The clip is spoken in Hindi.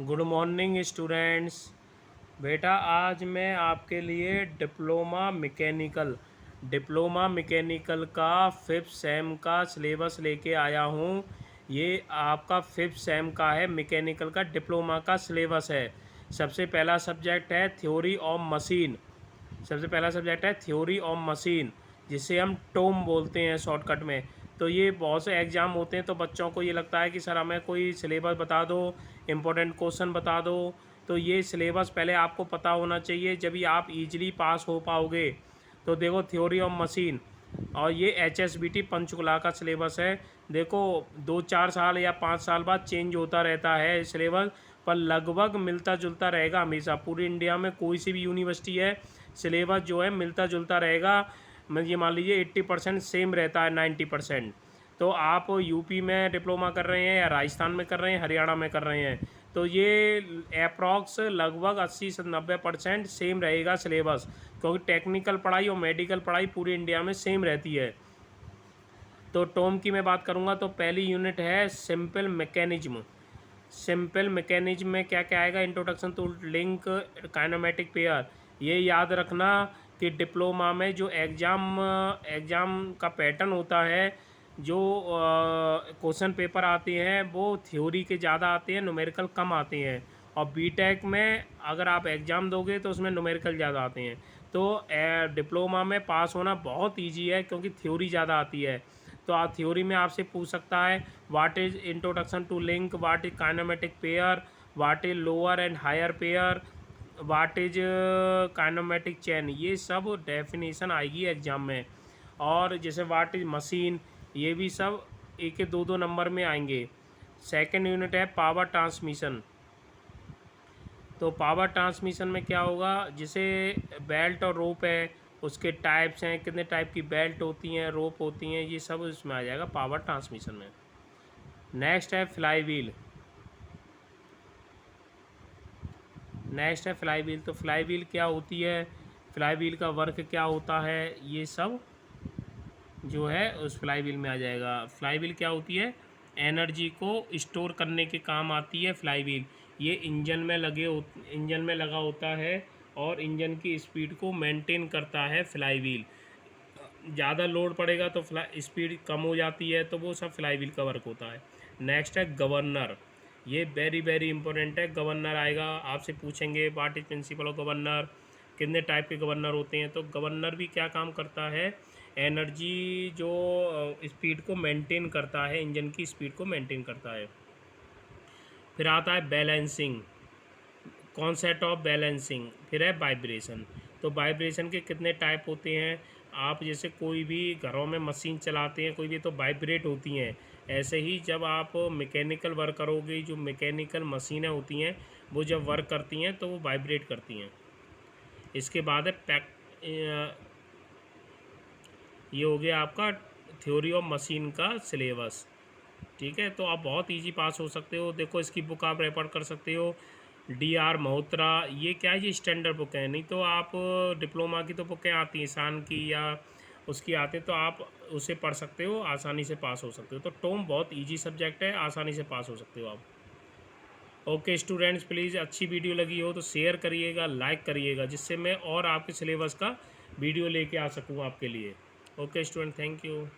Good morning students. बेटा आज मैं आपके लिए डिप्लोमा मैकेनिकल का 5th सेम का सिलेबस लेके आया हूँ। ये आपका 5th सेम का है, मैकेनिकल का डिप्लोमा का सिलेबस है। सबसे पहला सब्जेक्ट है थ्योरी ऑफ मशीन, जिसे हम टोम बोलते हैं शॉर्टकट में। तो ये बहुत से एग्ज़ाम होते हैं तो बच्चों को ये लगता है कि सर हमें कोई सिलेबस बता दो, इम्पोर्टेंट क्वेश्चन बता दो। तो ये सिलेबस पहले आपको पता होना चाहिए, जब भी आप इजीली पास हो पाओगे। तो देखो थ्योरी ऑफ मशीन, और ये HSBT पंचकुला का सिलेबस है। देखो 2-4 साल या 5 साल बाद चेंज होता रहता है सिलेबस, पर लगभग मिलता जुलता रहेगा हमेशा। पूरी इंडिया में कोई सी भी यूनिवर्सिटी है, सिलेबस जो है मिलता जुलता रहेगा। ये मान लीजिए 80% सेम रहता है, 90%। तो आप यूपी में डिप्लोमा कर रहे हैं या राजस्थान में कर रहे हैं, हरियाणा में कर रहे हैं, तो ये अप्रॉक्स लगभग 80 से 90% सेम रहेगा सिलेबस, क्योंकि टेक्निकल पढ़ाई और मेडिकल पढ़ाई पूरी इंडिया में सेम रहती है। तो टॉम की मैं बात करूँगा तो पहली यूनिट है सिंपल मैकेनिज्म में क्या क्या आएगा? Introduction to link kinematic pair. ये याद रखना कि डिप्लोमा में जो एग्ज़ाम का पैटर्न होता है, जो क्वेश्चन पेपर आते हैं वो थ्योरी के ज़्यादा आते हैं, न्यूमेरिकल कम आते हैं। और बीटेक में अगर आप एग्ज़ाम दोगे तो उसमें न्यूमेरिकल ज़्यादा आते हैं। तो डिप्लोमा में पास होना बहुत ईजी है, क्योंकि थ्योरी ज़्यादा आती है। तो आप थ्योरी में आपसे पूछ सकता है what is introduction to link, what is kinematic pair, what is lower and higher pair, what is kinematic chain. ये सब डेफिनेशन आएगी एग्जाम में। और जैसे व्हाट इज मशीन, ये भी सब एक 2-2 नंबर में आएंगे। सेकंड यूनिट है पावर ट्रांसमिशन। तो पावर ट्रांसमिशन में क्या होगा? जैसे बेल्ट और रोप है, उसके टाइप्स हैं, कितने टाइप की बेल्ट होती हैं, रोप होती हैं, ये सब इसमें आ जाएगा पावर ट्रांसमिशन में। नेक्स्ट है फ्लाई व्हील। तो फ्लाई व्हील क्या होती है, फ्लाई व्हील का वर्क क्या होता है, ये सब जो है उस फ्लाई व्हील में आ जाएगा। फ्लाई व्हील क्या होती है? एनर्जी को स्टोर करने के काम आती है फ्लाई व्हील। ये इंजन में लगा होता है और इंजन की स्पीड को मेंटेन करता है फ्लाई व्हील। ज़्यादा लोड पड़ेगा तो स्पीड कम हो जाती है, तो वो सब फ्लाई व्हील का वर्क होता है। नेक्स्ट है गवर्नर। ये वेरी वेरी इंपॉर्टेंट है। गवर्नर आएगा, आपसे पूछेंगे what is principle of governor, कितने टाइप के गवर्नर होते हैं। तो गवर्नर भी क्या काम करता है? एनर्जी जो स्पीड को मेंटेन करता है, इंजन की स्पीड को मेंटेन करता है। फिर आता है बैलेंसिंग, कॉन्सेप्ट ऑफ बैलेंसिंग। फिर है वाइब्रेशन। तो वाइब्रेशन के कितने टाइप होते हैं? आप जैसे कोई भी घरों में मशीन चलाते हैं कोई भी, तो वाइब्रेट होती हैं। ऐसे ही जब आप मैकेनिकल वर्क करोगे, जो मैकेनिकल मशीनें होती हैं वो जब वर्क करती हैं तो वो वाइब्रेट करती हैं। इसके बाद है ये हो गया आपका थ्योरी ऑफ मशीन का सिलेबस। ठीक है, तो आप बहुत इजी पास हो सकते हो। देखो इसकी बुक आप रेफर कर सकते हो, DR मल्होत्रा। ये क्या है? ये स्टैंडर्ड बुक है, नहीं तो आप डिप्लोमा की तो बुकें आती हैं शान की या उसकी आते हैं, तो आप उसे पढ़ सकते हो, आसानी से पास हो सकते हो। तो टॉम बहुत इजी सब्जेक्ट है, आसानी से पास हो सकते हो आप। ओके स्टूडेंट्स, प्लीज़ अच्छी वीडियो लगी हो तो शेयर करिएगा, लाइक करिएगा, जिससे मैं और आपके सिलेबस का वीडियो लेके आ सकूँ आपके लिए। Okay student, thank you.